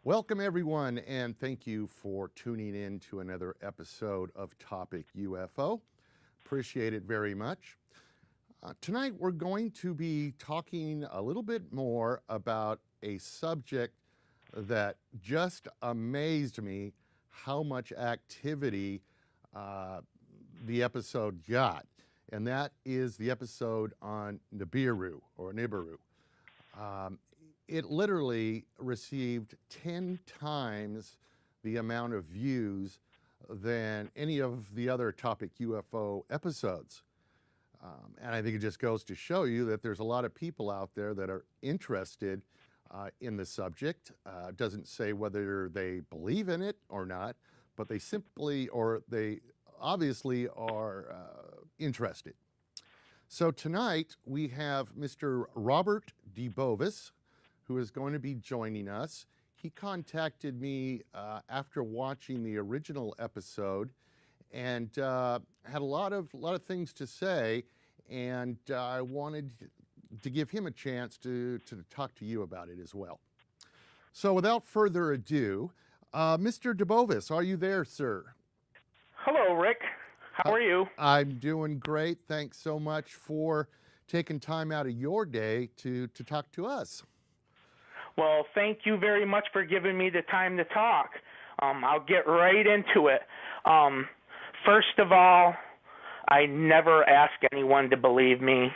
Welcome, everyone, and thank you for tuning in to another episode of Topic UFO. Appreciate it very much. Tonight, we're going to be talking a little bit more about a subject that just amazed me how much activity the episode got, and that is the episode on Nibiru, or Nibiru. It literally received 10 times the amount of views than any of the other Topic UFO episodes. And I think it just goes to show you that there's a lot of people out there that are interested in the subject. Doesn't say whether they believe in it or not, but they obviously are interested. So tonight we have Mr. Robert DeBovis, who is going to be joining us. He contacted me after watching the original episode and had a lot of things to say, and I wanted to give him a chance to talk to you about it as well. So without further ado, Mr. DeBovis, are you there, sir? Hello, Rick. How are you? I'm doing great. Thanks so much for taking time out of your day to talk to us. Well, thank you very much for giving me the time to talk. I'll get right into it. First of all, I never ask anyone to believe me.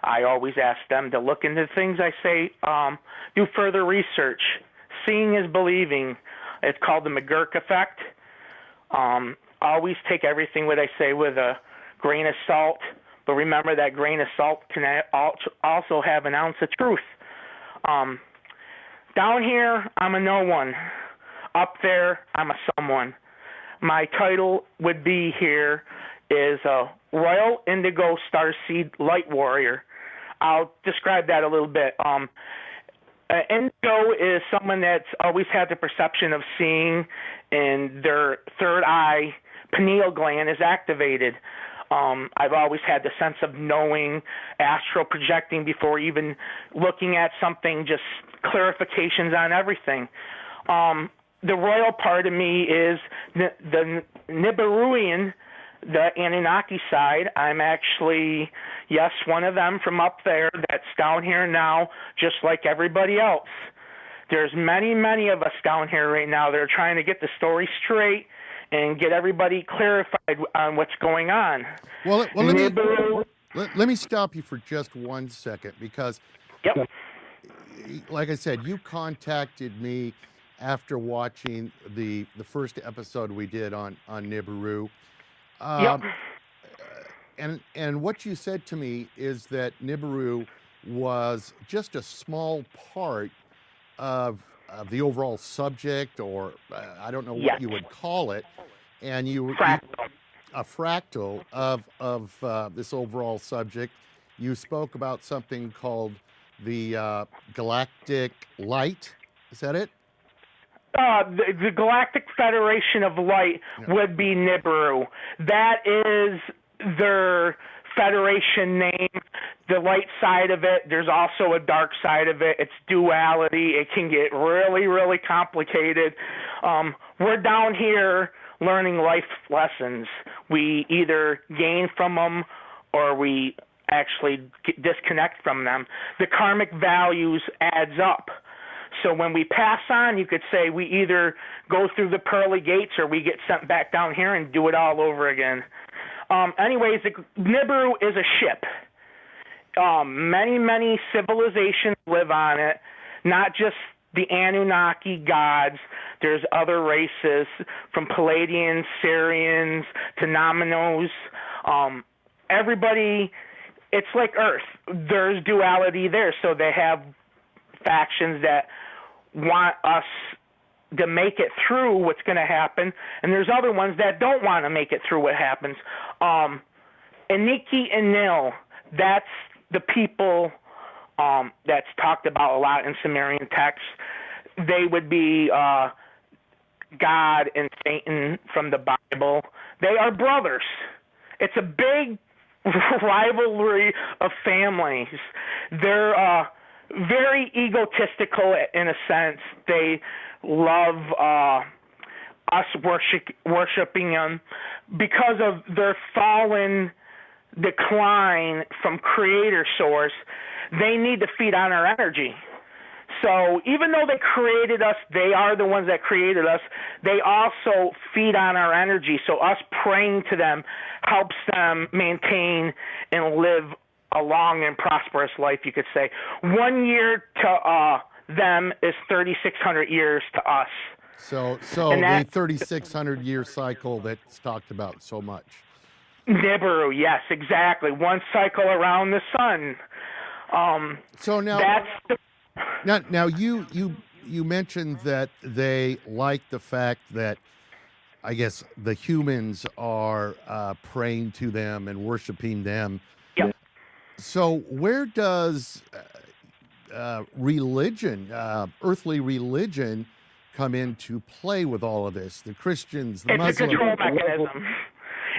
I always ask them to look into things I say, do further research. Seeing is believing. It's called the McGurk effect. Always take everything what I say with a grain of salt, but remember that grain of salt can also have an ounce of truth. Down here, I'm a no one. Up there, I'm a someone. My title would be here is a Royal Indigo Starseed Light Warrior. I'll describe that a little bit. Indigo is someone that's always had the perception of seeing, and their third eye, pineal gland, is activated. I've always had the sense of knowing, astral projecting before even looking at something, just clarifications on everything. The royal part of me is the Nibiruan, the Anunnaki side. I'm actually, yes, one of them from up there that's down here now, just like everybody else. There's many, many of us down here right now that are trying to get the story straight and get everybody clarified on what's going on. Well, let me stop you for just 1 second, because, yep, like I said, you contacted me after watching the first episode we did on Nibiru. Yep. And what you said to me is that Nibiru was just a small part of the overall subject, or I don't know what you would call it, and a fractal of this overall subject. You spoke about something called the Galactic Light. Is that it? The Galactic Federation of Light would be Nibiru. That is their Federation name. The light side of it, there's also a dark side of it. It's duality. It can get really, really complicated. We're down here learning life lessons. We either gain from them or we actually disconnect from them. The karmic values adds up. So when we pass on, you could say we either go through the pearly gates or we get sent back down here and do it all over again. Anyways, Nibiru is a ship. Many, many civilizations live on it, not just the Anunnaki gods. There's other races, from Palladians, Syrians, to Nominos. Everybody, it's like Earth. There's duality there, so they have factions that want us to make it through what's going to happen, and there's other ones that don't want to make it through what happens. Enki and Nil, that's the people that's talked about a lot in Sumerian texts. They would be God and Satan from the Bible. They are brothers. It's a big rivalry of families. They're very egotistical in a sense. They love us worshiping them because of their fallen decline from creator source. They need to feed on our energy. So even though they created us, they are the ones that created us, they also feed on our energy. So us praying to them helps them maintain and live a long and prosperous life, you could say. 1 year to them is 3,600 years to us. So the 3,600-year cycle that's talked about so much. Nibiru, yes, exactly. One cycle around the sun. So now, that's the... now you mentioned that they like the fact that, I guess, the humans are praying to them and worshiping them. Yep. So where does religion, earthly religion, come into play with all of this? The Christians, the Muslims. It's a control mechanism.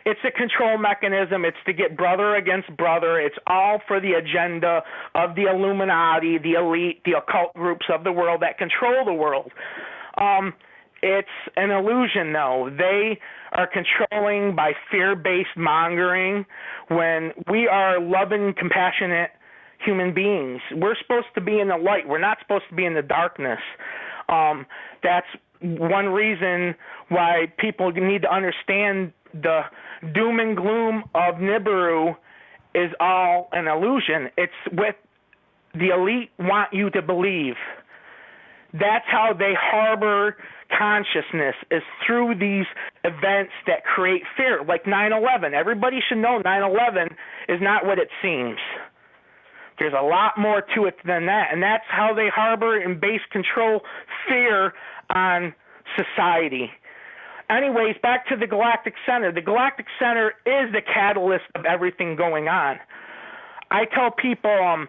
It's a control mechanism. It's to get brother against brother. It's all for the agenda of the Illuminati, the elite, the occult groups of the world that control the world. It's an illusion, though. They are controlling by fear-based mongering when we are loving, compassionate human beings. We're supposed to be in the light. We're not supposed to be in the darkness. That's one reason why people need to understand the doom and gloom of Nibiru is all an illusion. It's what the elite want you to believe. That's how they harbor consciousness, is through these events that create fear, like 9/11. Everybody should know 9/11 is not what it seems. There's a lot more to it than that, and that's how they harbor and base control fear on society. Anyways, back to the Galactic Center. The Galactic Center is the catalyst of everything going on. I tell people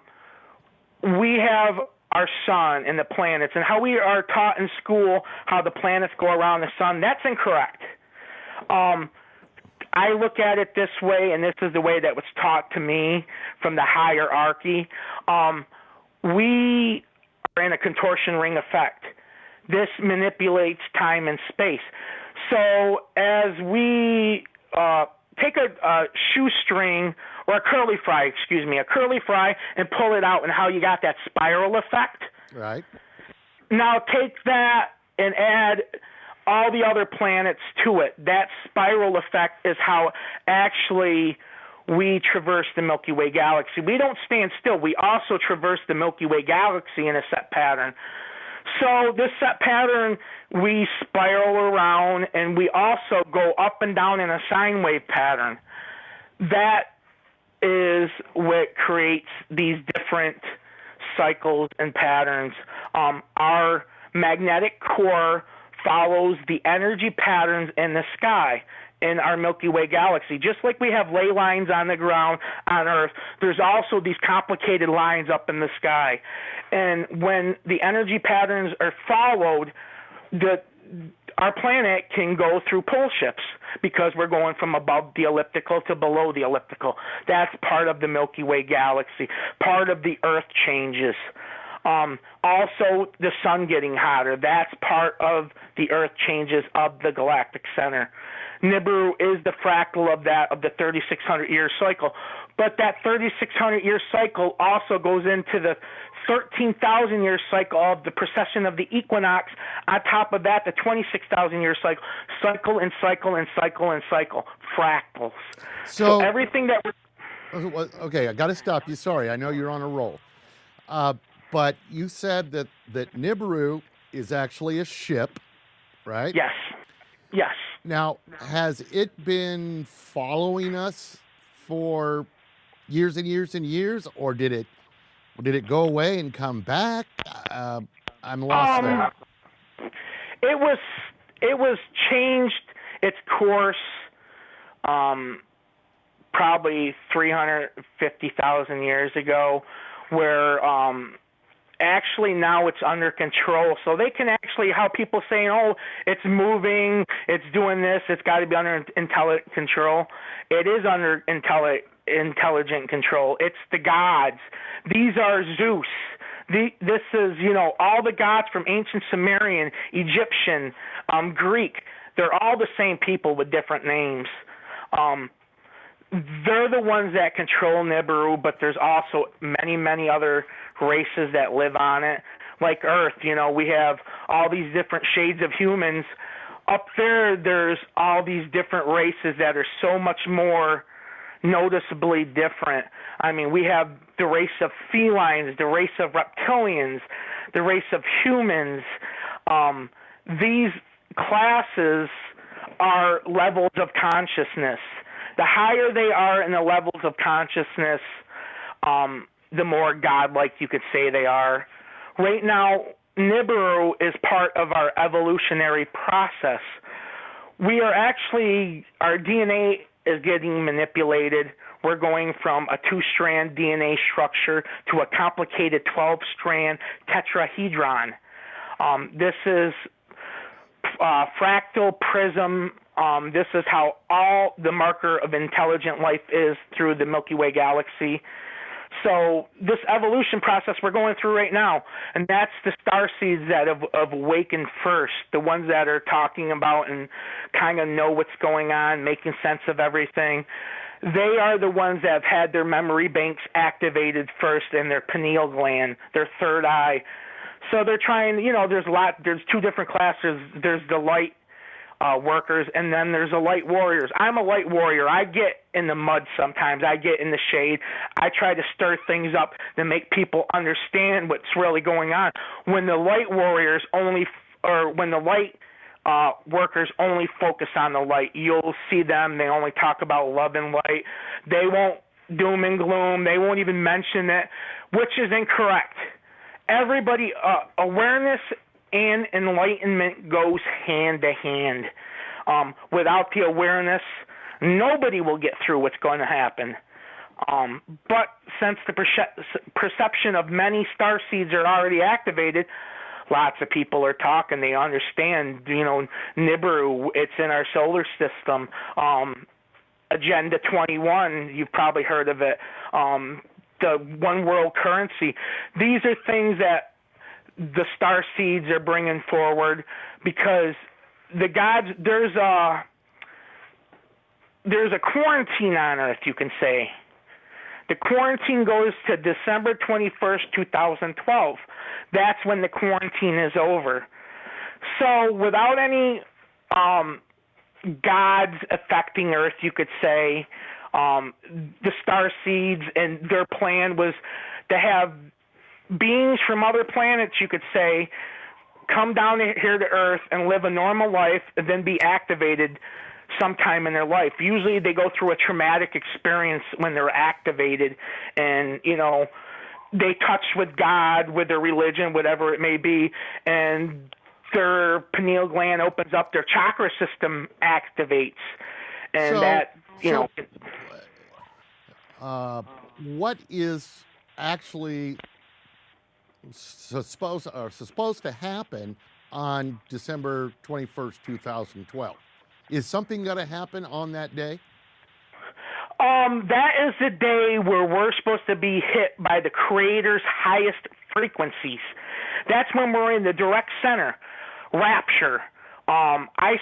we have our sun and the planets, and how we are taught in school how the planets go around the sun, that's incorrect. I look at it this way, and this is the way that was taught to me from the hierarchy. We are in a contortion ring effect. This manipulates time and space. So as we take a shoestring or a curly fry, and pull it out, and how you got that spiral effect. Right. Now take that and add all the other planets to it. That spiral effect is how actually we traverse the Milky Way galaxy. We don't stand still. We also traverse the Milky Way galaxy in a set pattern. So this set pattern, we spiral around, and we also go up and down in a sine wave pattern. That is what creates these different cycles and patterns. Our magnetic core follows the energy patterns in the sky in our Milky Way galaxy. Just like we have ley lines on the ground on Earth, there's also these complicated lines up in the sky. And when the energy patterns are followed, our planet can go through pole shifts because we're going from above the elliptical to below the elliptical. That's part of the Milky Way galaxy. Part of the Earth changes. Also, the sun getting hotter. That's part of the Earth changes of the Galactic Center. Nibiru is the fractal of that, of the 3,600-year cycle. But that 3,600-year cycle also goes into the 13,000-year cycle of the precession of the equinox. On top of that, the 26,000-year cycle. Cycle and cycle and cycle and cycle. Fractals. So everything that we're... Okay, I got to stop you. Sorry, I know you're on a roll. But you said that Nibiru is actually a ship, right? Yes. Yes. Now, has it been following us for years and years and years, or did it go away and come back? I'm lost there. It was changed its course probably 350,000 years ago, where actually now it's under control. So they can actually, how people saying, oh, it's moving, it's doing this, it's got to be under intelligent control. It is under intelligent control. It's the gods. These are Zeus. This is, all the gods from ancient Sumerian, Egyptian, Greek. They're all the same people with different names. They're the ones that control Nibiru, but there's also many, many other races that live on it. Like Earth, we have all these different shades of humans. Up there, there's all these different races that are so much more noticeably different. I mean, we have the race of felines, the race of reptilians, the race of humans. These classes are levels of consciousness. The higher they are in the levels of consciousness, the more godlike you could say they are. Right now, Nibiru is part of our evolutionary process. Our DNA is getting manipulated. We're going from a 2-strand DNA structure to a complicated 12-strand tetrahedron. This is fractal prism. This is how all the marker of intelligent life is through the Milky Way galaxy. So this evolution process we're going through right now, and that's the starseeds that have awakened first, the ones that are talking about and kind of know what's going on, making sense of everything. They are the ones that have had their memory banks activated first in their pineal gland, their third eye. So they're trying, there's 2 different classes. There's the light workers, and then there's the light warriors. I'm a light warrior. I get in the mud sometimes. I get in the shade. I try to stir things up to make people understand what's really going on. When the light warriors when the light workers only focus on the light, you'll see them. They only talk about love and light. They won't doom and gloom. They won't even mention it, which is incorrect. Everybody, awareness and enlightenment goes hand to hand. Without the awareness, nobody will get through what's going to happen. But since the perception of many starseeds are already activated, lots of people are talking. They understand, Nibiru, it's in our solar system. Agenda 21, you've probably heard of it. The one world currency. These are things that the starseeds are bringing forward because the gods, there's a quarantine on Earth, you can say. The quarantine goes to December 21st, 2012. That's when the quarantine is over. So without any gods affecting Earth, you could say, the starseeds and their plan was to have beings from other planets, you could say, come down here to Earth and live a normal life and then be activated sometime in their life. Usually they go through a traumatic experience when they're activated and, they touch with God, with their religion, whatever it may be, and their pineal gland opens up, their chakra system activates. And what is actually supposed to happen on December 21st, 2012? Is something going to happen on that day? That is the day where we're supposed to be hit by the Creator's highest frequencies. That's when we're in the direct center, rapture. I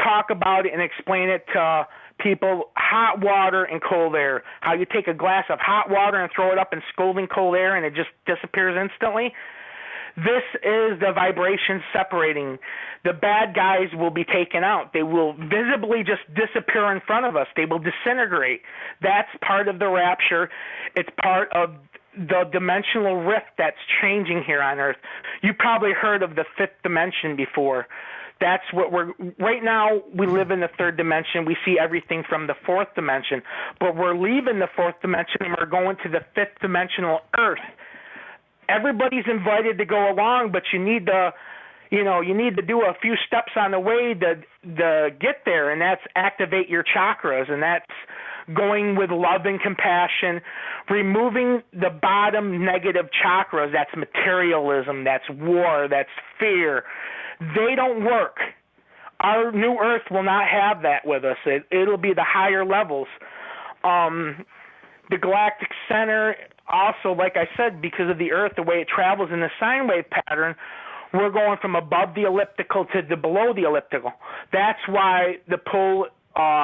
talk about it and explain it to people, hot water and cold air, how you take a glass of hot water and throw it up in scalding cold air and it just disappears instantly. This is the vibration separating. The bad guys will be taken out. They will visibly just disappear in front of us. They will disintegrate. That's part of the rapture. It's part of the dimensional rift that's changing here on Earth. You probably heard of the 5th dimension before. That's what right now we live in the 3rd dimension. We see everything from the 4th dimension. But we're leaving the 4th dimension and we're going to the 5th dimensional Earth. Everybody's invited to go along, but you need to do a few steps on the way to get there, and that's activate your chakras, and that's going with love and compassion, removing the bottom negative chakras. That's materialism, that's war, that's fear. They don't work. Our new Earth will not have that with us. It'll be the higher levels. The Galactic Center, also, like I said, because of the Earth, the way it travels in the sine wave pattern, we're going from above the elliptical to below the elliptical. That's why the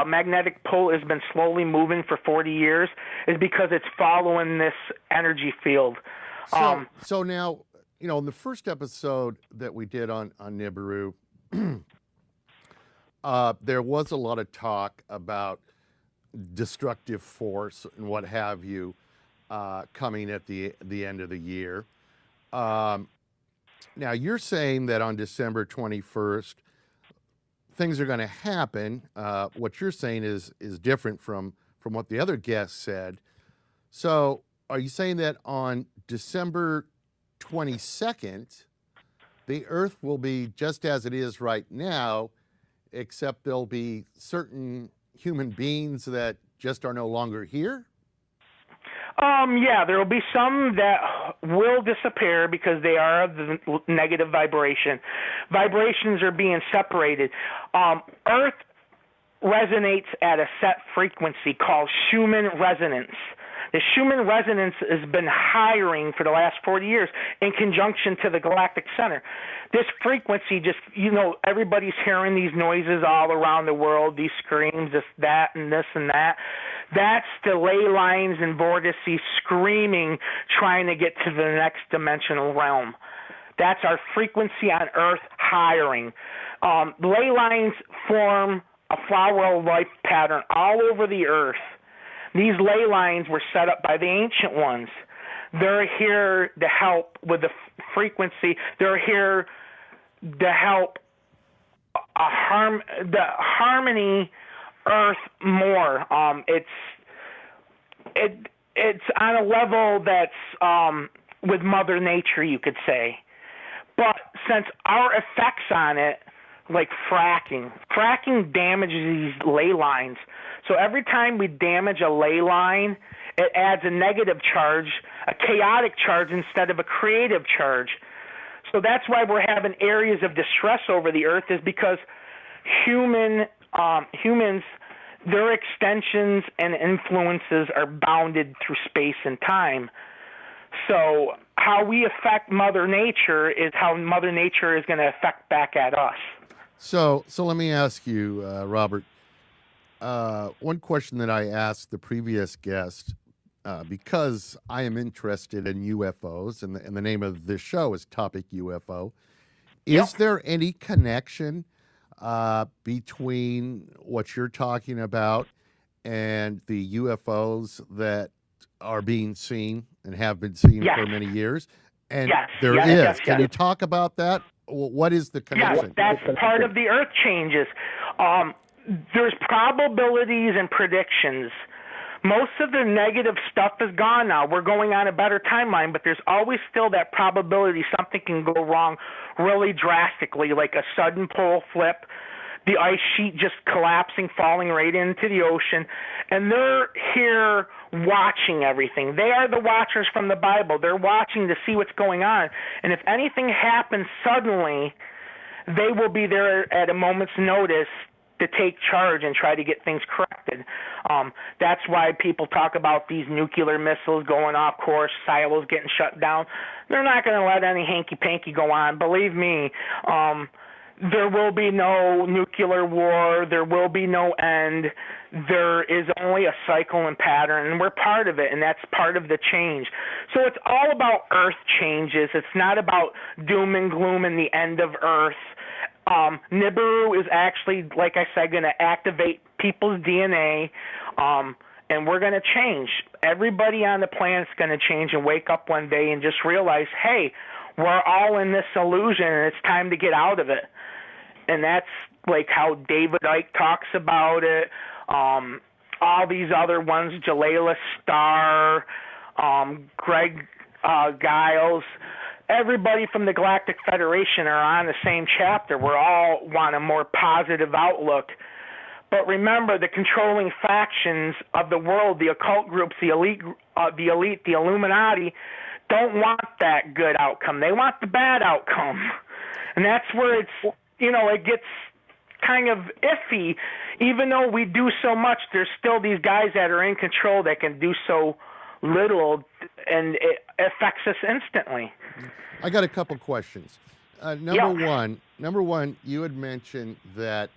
magnetic pull has been slowly moving for 40 years, is because it's following this energy field. So now, in the first episode that we did on Nibiru, there was a lot of talk about destructive force and what have you coming at the end of the year. Now, you're saying that on December 21st, things are going to happen. What you're saying is different from what the other guests said. So are you saying that on December 22nd, the Earth will be just as it is right now, except there'll be certain human beings that just are no longer here? Yeah, there will be some that will disappear because they are of the negative vibration. Vibrations are being separated. Earth resonates at a set frequency called Schumann resonance. The Schumann resonance has been hiring for the last 40 years in conjunction to the galactic center. This frequency just, everybody's hearing these noises all around the world, these screams, this, that, and this and that. That's the ley lines and vortices screaming, trying to get to the next dimensional realm. That's our frequency on Earth hiring. Ley lines form a flower of life pattern all over the Earth. These ley lines were set up by the ancient ones. They're here to help with the frequency. They're here to help the harmony Earth more. It's on a level that's with Mother Nature, you could say. But since our effects on it, like fracking damages these ley lines. So every time we damage a ley line, it adds a negative charge, a chaotic charge instead of a creative charge. So that's why we're having areas of distress over the Earth, is because humans, their extensions and influences are bounded through space and time. So how we affect Mother Nature is how Mother Nature is going to affect back at us. So let me ask you, Robert, one question that I asked the previous guest, because I am interested in UFOs, and the name of this show is Topic UFO. Is there any connection between what you're talking about and the UFOs that are being seen and have been seen for many years? And there is. Can you talk about that? What is the connection? Yes, that's part of the Earth changes. There's probabilities and predictions. Most of the negative stuff is gone now. We're going on a better timeline, but there's always still that probability something can go wrong really drastically, like a sudden pole flip, the ice sheet just collapsing, falling right into the ocean. And they're here watching everything. They are the watchers from the Bible. They're watching to see what's going on. And if anything happens suddenly, they will be there at a moment's notice to take charge and try to get things corrected. That's why people talk about these nuclear missiles going off course, silos getting shut down. They're not going to let any hanky-panky go on. Believe me, there will be no nuclear war. There will be no end. There is only a cycle and pattern, and we're part of it, and that's part of the change. So it's all about Earth changes. It's not about doom and gloom and the end of Earth. Nibiru is actually, like I said, going to activate people's DNA, and we're going to change. Everybody on the planet's going to change and wake up one day and just realize, hey, we're all in this illusion, and it's time to get out of it. And that's like how David Icke talks about it. All these other ones, Jalala Starr, Greg Giles, everybody from the Galactic Federation are on the same chapter. We all want a more positive outlook. But remember, the controlling factions of the world, the occult groups, the elite, the Illuminati, don't want that good outcome. They want the bad outcome. And that's where it's, it gets kind of iffy. Even though we do so much, there's still these guys that are in control that can do so little it affects us instantly. I got a couple questions. Number one, you had mentioned that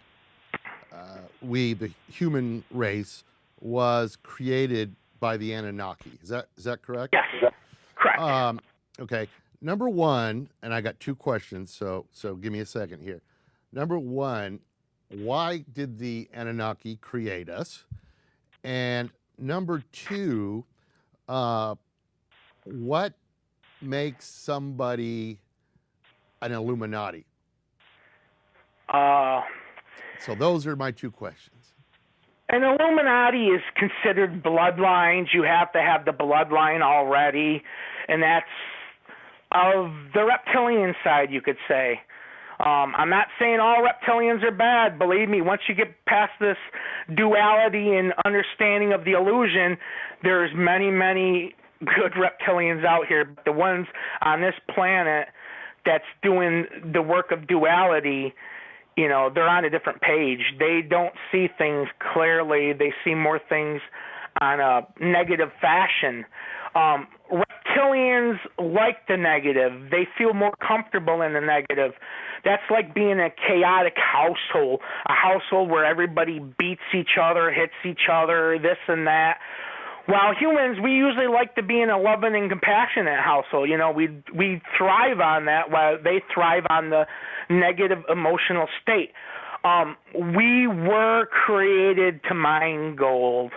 we, the human race, was created by the Anunnaki. Is that correct? Yes, correct. Okay. Number one, and I got two questions, so give me a second here. Number one, why did the Anunnaki create us? And number two, what makes somebody an Illuminati? So those are my two questions. An Illuminati is considered bloodlines. You have to have the bloodline already, and that's of the reptilian side, you could say. I'm not saying all reptilians are bad. Believe me, once you get past this duality and understanding of the illusion, there's many, many good reptilians out here. But the ones on this planet that's doing the work of duality, you know, they're on a different page. They don't see things clearly. They see more things on a negative fashion. Reptilians like the negative. They feel more comfortable in the negative. That's like being a chaotic household, a household where everybody beats each other, hits each other, this and that. While humans, we usually like to be in a loving and compassionate household. You know, we thrive on that while they thrive on the negative emotional state. We were created to mine gold.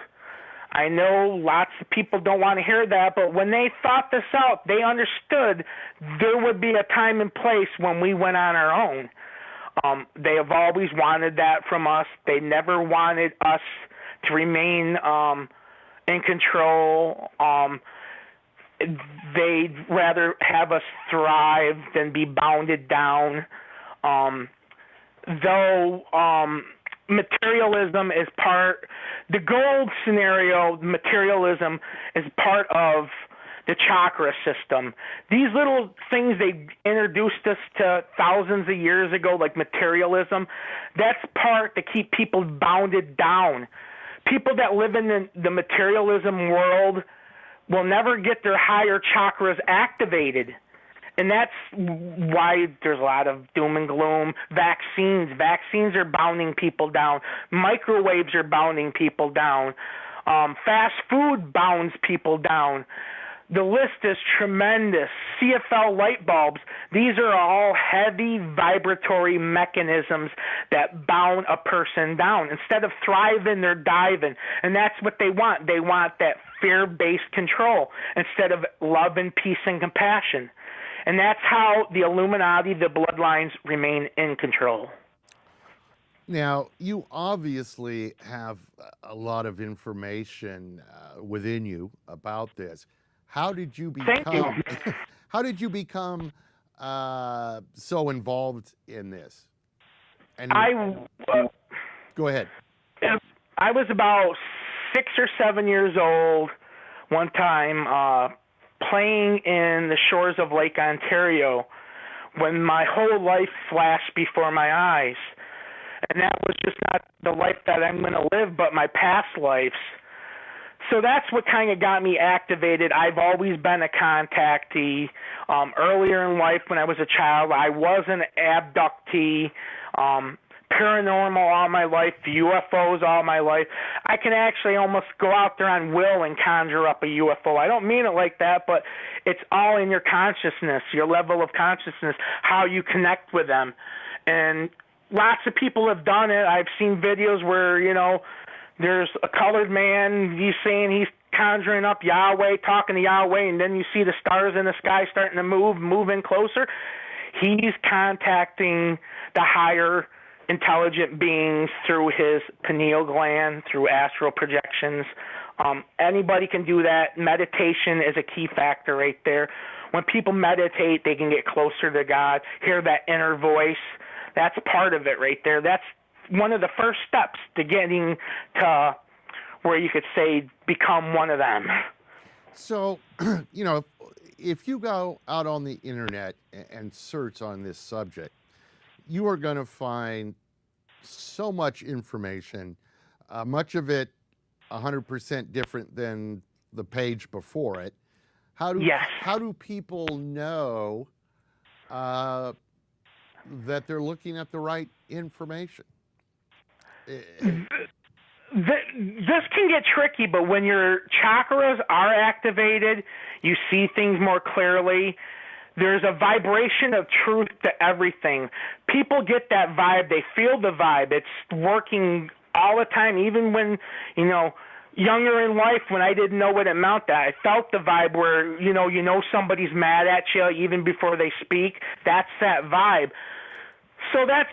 I know lots of people don't want to hear that, but when they thought this out, they understood there would be a time and place when we went on our own. They have always wanted that from us. They never wanted us to remain in control. They'd rather have us thrive than be bounded down. Though materialism is part, the gold scenario, materialism is part of the chakra system. These little things they introduced us to thousands of years ago, like materialism, that's part to keep people bounded down. People that live in the materialism world will never get their higher chakras activated. And that's why there's a lot of doom and gloom. Vaccines are bounding people down. Microwaves are bounding people down. Fast food bounds people down. The list is tremendous. CFL light bulbs, these are all heavy vibratory mechanisms that bound a person down. Instead of thriving, they're diving. And that's what they want. They want that fear-based control instead of love and peace and compassion. And that's how the Illuminati, the bloodlines, remain in control. Now, you obviously have a lot of information within you about this. How did you become? Thank you. How did you become so involved in this? And go ahead. I was about 6 or 7 years old one time, playing in the shores of Lake Ontario, when my whole life flashed before my eyes. And that was just not the life that I'm going to live, but my past lives. So that's what kind of got me activated. I've always been a contactee. Earlier in life, when I was a child, I was an abductee. Paranormal all my life, UFOs all my life. I can actually almost go out there on will and conjure up a UFO. I don't mean it like that, but it's all in your consciousness, your level of consciousness, how you connect with them. And lots of people have done it. I've seen videos where, you know, there's a colored man, he's saying he's conjuring up Yahweh, talking to Yahweh, and then you see the stars in the sky starting to move in closer. He's contacting the higher intelligent beings through his pineal gland, through astral projections. Anybody can do that. Meditation is a key factor right there. When people meditate, they can get closer to God, hear that inner voice. That's part of it right there. That's one of the first steps to getting to where you could say become one of them. So, you know, if you go out on the internet and search on this subject, you are going to find so much information, much of it 100% different than the page before it. How do people know that they're looking at the right information? This can get tricky, but when your chakras are activated, you see things more clearly. There's a vibration of truth to everything. People get that vibe. They feel the vibe. It's working all the time, even when, younger in life, when I didn't know what it meant, that I felt the vibe where, somebody's mad at you even before they speak. That's that vibe. So that's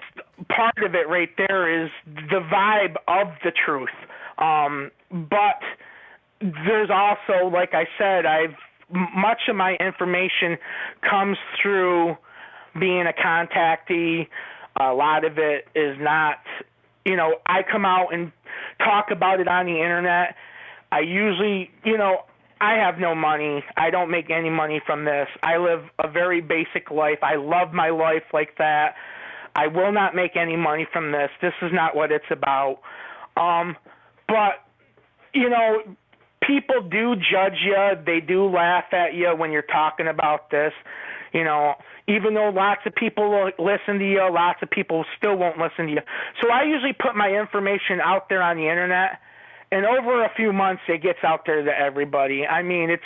part of it right there, is the vibe of the truth. But there's also, like I said, much of my information comes through being a contactee. A lot of it is not, I come out and talk about it on the internet. I usually, I have no money. I don't make any money from this. I live a very basic life. I love my life like that. I will not make any money from this. This is not what it's about. But, people do judge you. They do laugh at you when you're talking about this. Even though lots of people will listen to you, lots of people still won't listen to you. So I usually put my information out there on the internet, and over a few months it gets out there to everybody. I mean,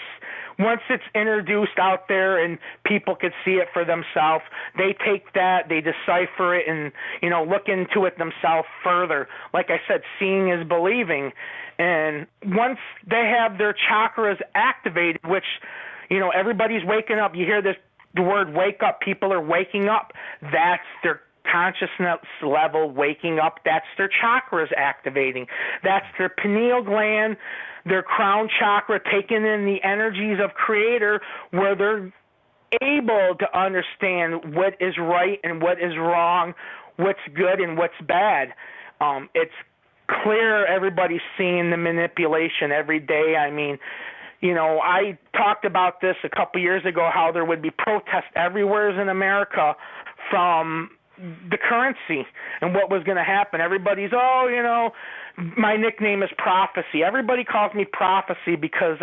once it's introduced out there and people could see it for themselves, they take that, they decipher it, and look into it themselves further. Like I said, seeing is believing. And once they have their chakras activated, which everybody's waking up, you hear the word wake up, people are waking up. That's their consciousness level waking up. That's their chakras activating. That's their pineal gland, their crown chakra taking in the energies of Creator, where they're able to understand what is right and what is wrong, what's good and what's bad. It's clear everybody's seeing the manipulation every day. I mean, I talked about this a couple years ago, how there would be protests everywhere in America from the currency and what was going to happen. Everybody's, my nickname is Prophecy. Everybody calls me Prophecy because,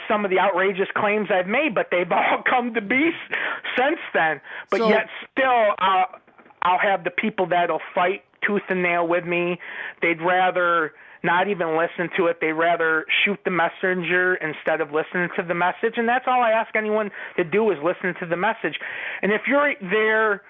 some of the outrageous claims I've made, but they've all come to be since then. But yet still, I'll have the people that'll fight tooth and nail with me. They'd rather not even listen to it. They'd rather shoot the messenger instead of listening to the message. And that's all I ask anyone to do, is listen to the message. And if you're there,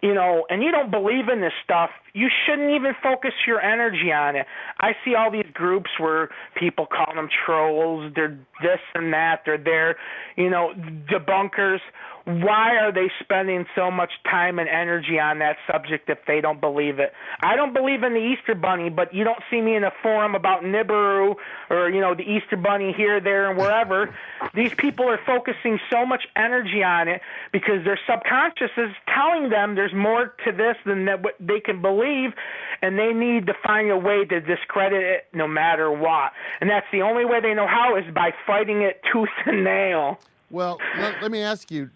and you don't believe in this stuff, you shouldn't even focus your energy on it. I see all these groups where people call them trolls, they're this and that, they're there, debunkers. Why are they spending so much time and energy on that subject if they don't believe it? I don't believe in the Easter Bunny, but you don't see me in a forum about Nibiru or, the Easter Bunny here, there, and wherever. These people are focusing so much energy on it because their subconscious is telling them there's more to this than what they can believe, and they need to find a way to discredit it no matter what. And that's the only way they know how, is by fighting it tooth and nail. Well, let me ask you,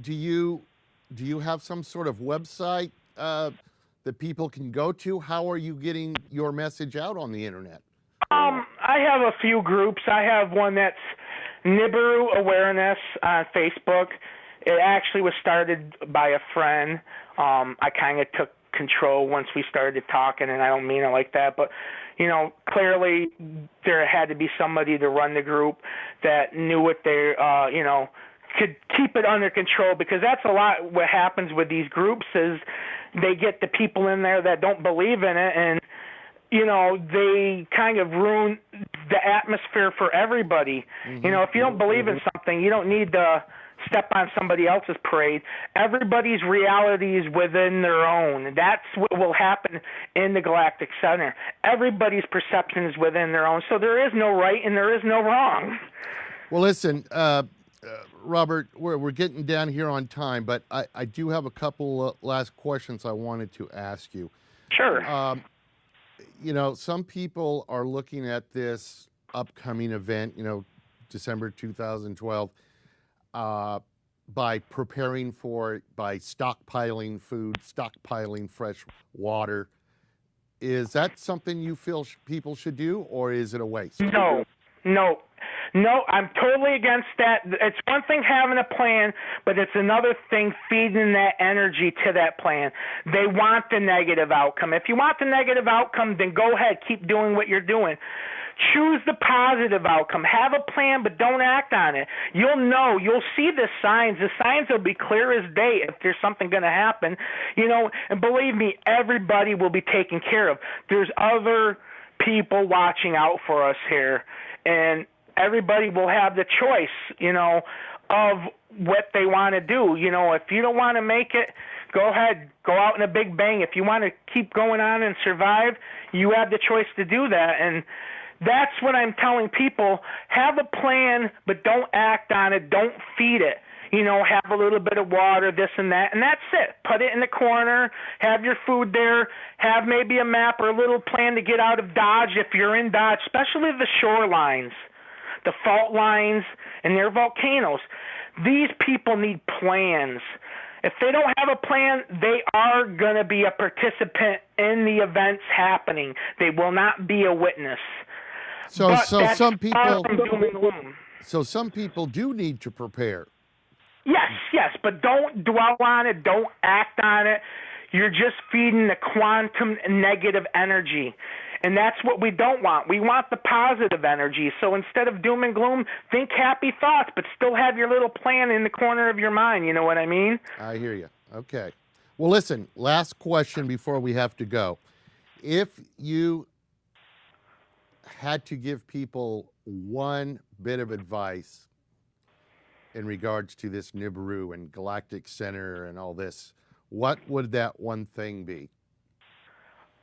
do you have some sort of website that people can go to? How are you getting your message out on the internet? I have a few groups. I have one that's Nibiru Awareness on Facebook. It actually was started by a friend. I kind of took control once we started talking, and I don't mean it like that, but clearly there had to be somebody to run the group that knew what they, could keep it under control, because that's a lot what happens with these groups is they get the people in there that don't believe in it, and, they kind of ruin the atmosphere for everybody. Mm-hmm. If you don't believe in something, you don't need to step on somebody else's parade. Everybody's reality is within their own. That's what will happen in the Galactic Center. Everybody's perception is within their own. So there is no right and there is no wrong. Well, listen, Robert, we're getting down here on time, but I do have a couple last questions I wanted to ask you. Sure. Some people are looking at this upcoming event, December 2012, by preparing for it, by stockpiling food, stockpiling fresh water. Is that something you feel people should do, or is it a waste? No. No, I'm totally against that. It's one thing having a plan, but it's another thing feeding that energy to that plan. They want the negative outcome. If you want the negative outcome, then go ahead, keep doing what you're doing. Choose the positive outcome. Have a plan, but don't act on it. You'll know. You'll see the signs. The signs will be clear as day if there's something going to happen. And believe me, everybody will be taken care of. There's other people watching out for us here, and everybody will have the choice, of what they want to do. If you don't want to make it, go ahead, go out in a big bang. If you want to keep going on and survive, you have the choice to do that. And that's what I'm telling people. Have a plan, but don't act on it. Don't feed it. Have a little bit of water, this and that, and that's it. Put it in the corner. Have your food there. Have maybe a map or a little plan to get out of Dodge if you're in Dodge, especially the shorelines, the fault lines, and their volcanoes. These people need plans. If they don't have a plan, they are going to be a participant in the events happening. They will not be a witness. So some people do need to prepare. Yes, but don't dwell on it. Don't act on it. You're just feeding the quantum negative energy. And that's what we don't want. We want the positive energy. So instead of doom and gloom, think happy thoughts, but still have your little plan in the corner of your mind. You know what I mean? I hear you. Okay. Well, listen, last question before we have to go. If you had to give people one bit of advice in regards to this Nibiru and Galactic Center and all this, what would that one thing be?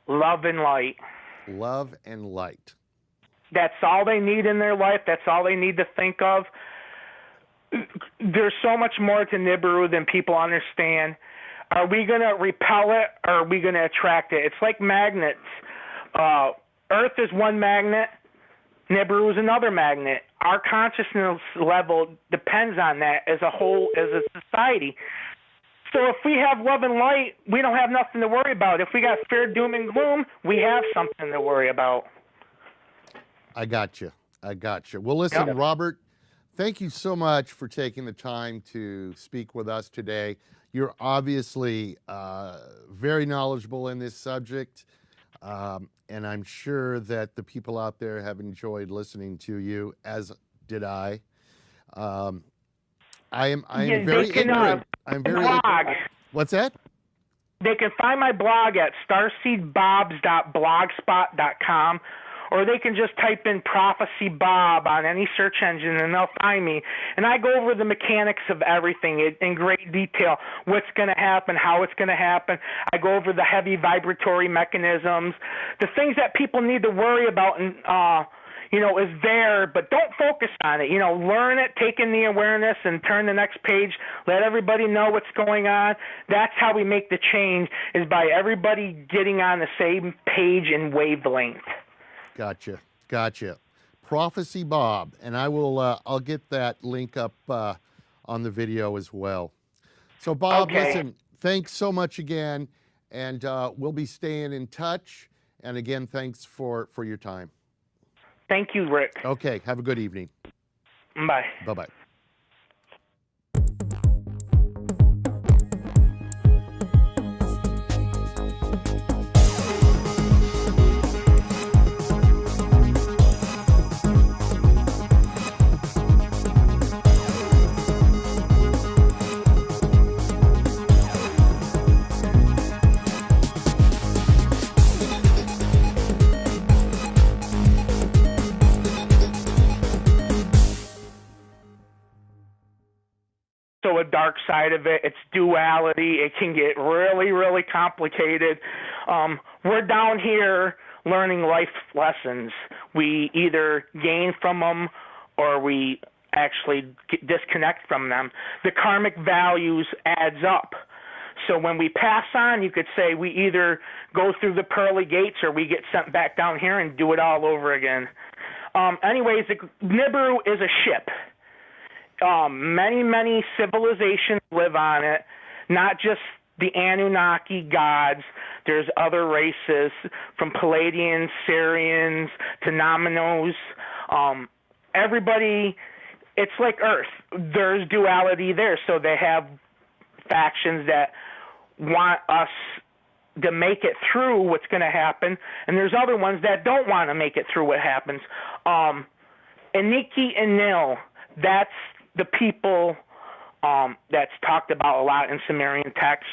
Love and light. Love and light. That's all they need in their life. That's all they need to think of. There's so much more to Nibiru than people understand. Are we going to repel it or are we going to attract it? It's like magnets. Earth is one magnet. Nibiru is another magnet. Our consciousness level depends on that as a whole, as a society. So if we have love and light, we don't have nothing to worry about. If we got fear, doom, and gloom, we have something to worry about. I got you. Well, listen, Yep. Robert, thank you so much for taking the time to speak with us today. You're obviously very knowledgeable in this subject, and I'm sure that the people out there have enjoyed listening to you, as did I. I am very ignorant. I'm very blog. What's that? They can find my blog at starseedbobs.blogspot.com, or they can just type in Prophecy Bob on any search engine and they'll find me. And I go over the mechanics of everything in great detail, what's going to happen, how it's going to happen. I go over the heavy vibratory mechanisms, the things that people need to worry about and is there, but don't focus on it. Learn it, take in the awareness, and turn the next page. Let everybody know what's going on. That's how we make the change, is by everybody getting on the same page and wavelength. Gotcha. Prophecy Bob, and I'll get that link up on the video as well. So Bob, Okay. Listen, thanks so much again, and we'll be staying in touch. And again, thanks for your time. Thank you, Rick. Okay, have a good evening. Bye. Bye-bye. A dark side of it. It's duality. It can get really, really complicated. We're down here learning life lessons. We either gain from them or we actually disconnect from them. The karmic values adds up. So when we pass on, you could say we either go through the pearly gates or we get sent back down here and do it all over again. Anyways, the Nibiru is a ship. Many civilizations live on it, not just the Anunnaki gods. There's other races, from Palladians, Syrians, to Nominos. everybody, it's like Earth. There's duality there, so they have factions that want us to make it through what's going to happen, and there's other ones that don't want to make it through what happens. Iniki and Nil, that's the people that's talked about a lot in Sumerian texts.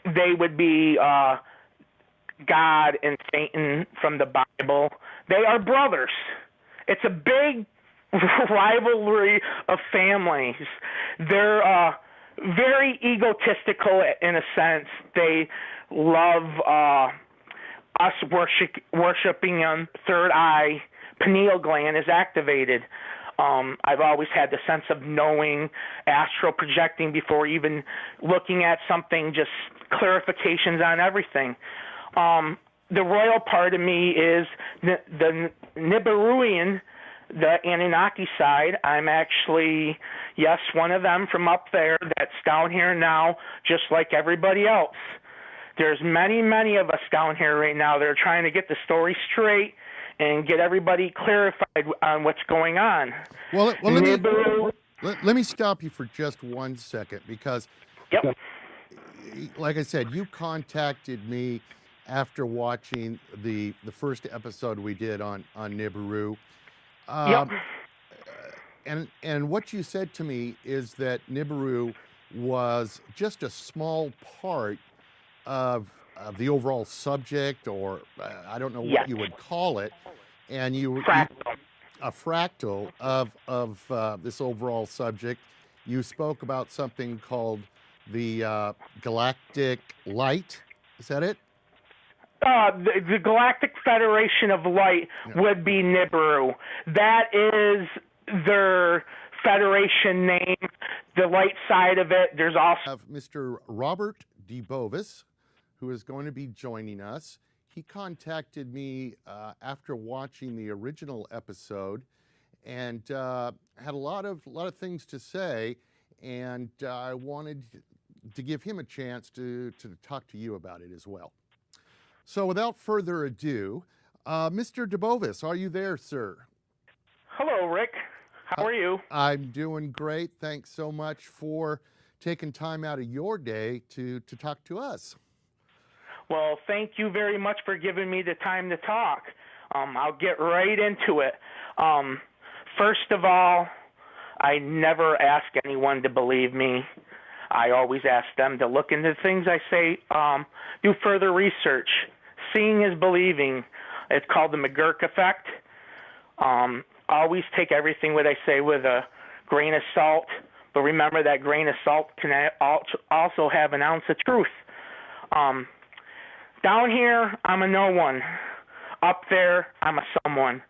They would be God and Satan from the Bible. They are brothers. It's a big rivalry of families. They're very egotistical in a sense. They love us worshiping them. Third eye, pineal gland is activated. I've always had the sense of knowing, astral projecting before even looking at something, just clarifications on everything. The royal part of me is the Nibiruan, the Anunnaki side. I'm actually, yes, one of them from up there that's down here now, just like everybody else. There's many, many of us down here right now that are trying to get the story straight and get everybody clarified on what's going on. Well, let me stop you for just 1 second, because, yep, like I said, you contacted me after watching the first episode we did on Nibiru. Yep. And what you said to me is that Nibiru was just a small part of the overall subject, or I don't know what you would call it, and a fractal of this overall subject. You spoke about something called the Galactic Light. Is that it? The Galactic Federation of Light would be Nibiru. That is their federation name. The light side of it. There's also Mr. Robert DeBovis, who is going to be joining us. He contacted me after watching the original episode, and had a lot of things to say, and I wanted to give him a chance to talk to you about it as well. So without further ado, Mr. DeBovis, are you there, sir? Hello, Rick. How are you? I'm doing great. Thanks so much for taking time out of your day to talk to us. Well, thank you very much for giving me the time to talk. I'll get right into it. First of all, I never ask anyone to believe me. I always ask them to look into things I say, do further research. Seeing is believing. It's called the McGurk effect. Always take everything what I say with a grain of salt, but remember that grain of salt can also have an ounce of truth. Down here, I'm a no one. Up there, I'm a someone.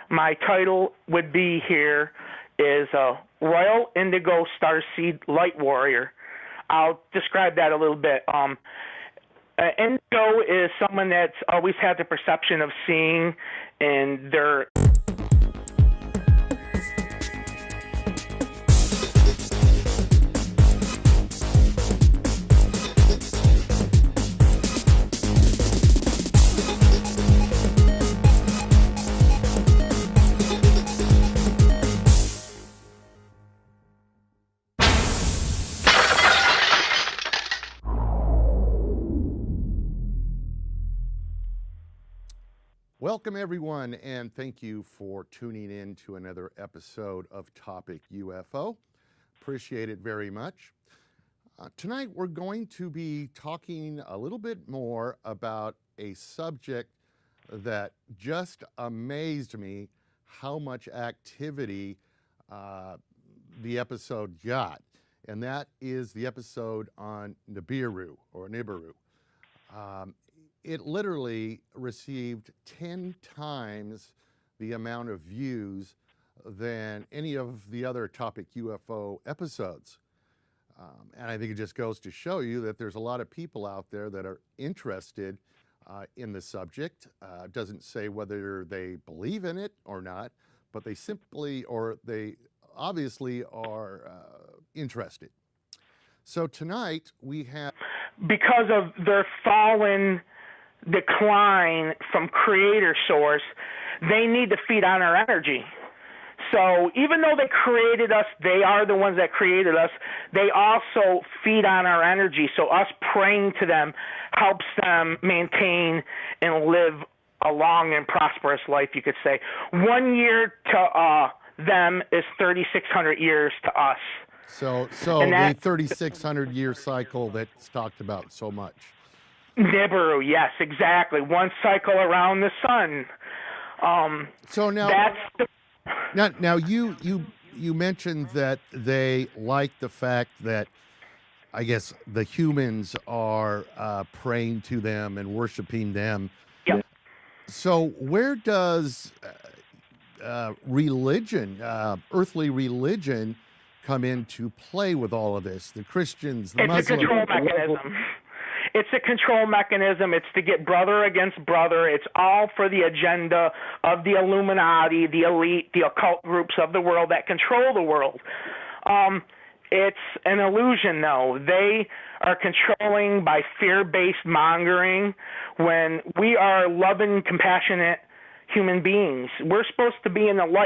My title would be here is a Royal Indigo Starseed Light Warrior. I'll describe that a little bit. Indigo is someone that's always had the perception of seeing in their Welcome, everyone, and thank you for tuning in to another episode of Topic UFO. Appreciate it very much. Tonight, we're going to be talking a little bit more about a subject that just amazed me how much activity the episode got, and that is the episode on Nibiru, or Nibiru. It literally received 10 times the amount of views than any of the other Topic UFO episodes. And I think it just goes to show you that there's a lot of people out there that are interested in the subject. It doesn't say whether they believe in it or not, but they simply, or they obviously are interested. So tonight we have... Because of their fallen decline from creator source, they need to feed on our energy. So even though they created us, they are the ones that created us, they also feed on our energy. So us praying to them helps them maintain and live a long and prosperous life, you could say. 1 year to them is 3,600 years to us. So the 3,600-year cycle that's talked about so much. Nibiru, yes, exactly. One cycle around the sun. So now, now you mentioned that they like the fact that, I guess, the humans are praying to them and worshiping them. Yep. So where does religion, earthly religion, come into play with all of this? The Christians, the Muslims. It's a control mechanism. It's a control mechanism. It's to get brother against brother. It's all for the agenda of the Illuminati, the elite, the occult groups of the world that control the world. It's an illusion, though. They are controlling by fear-based mongering when we are loving, compassionate human beings. We're supposed to be in the light.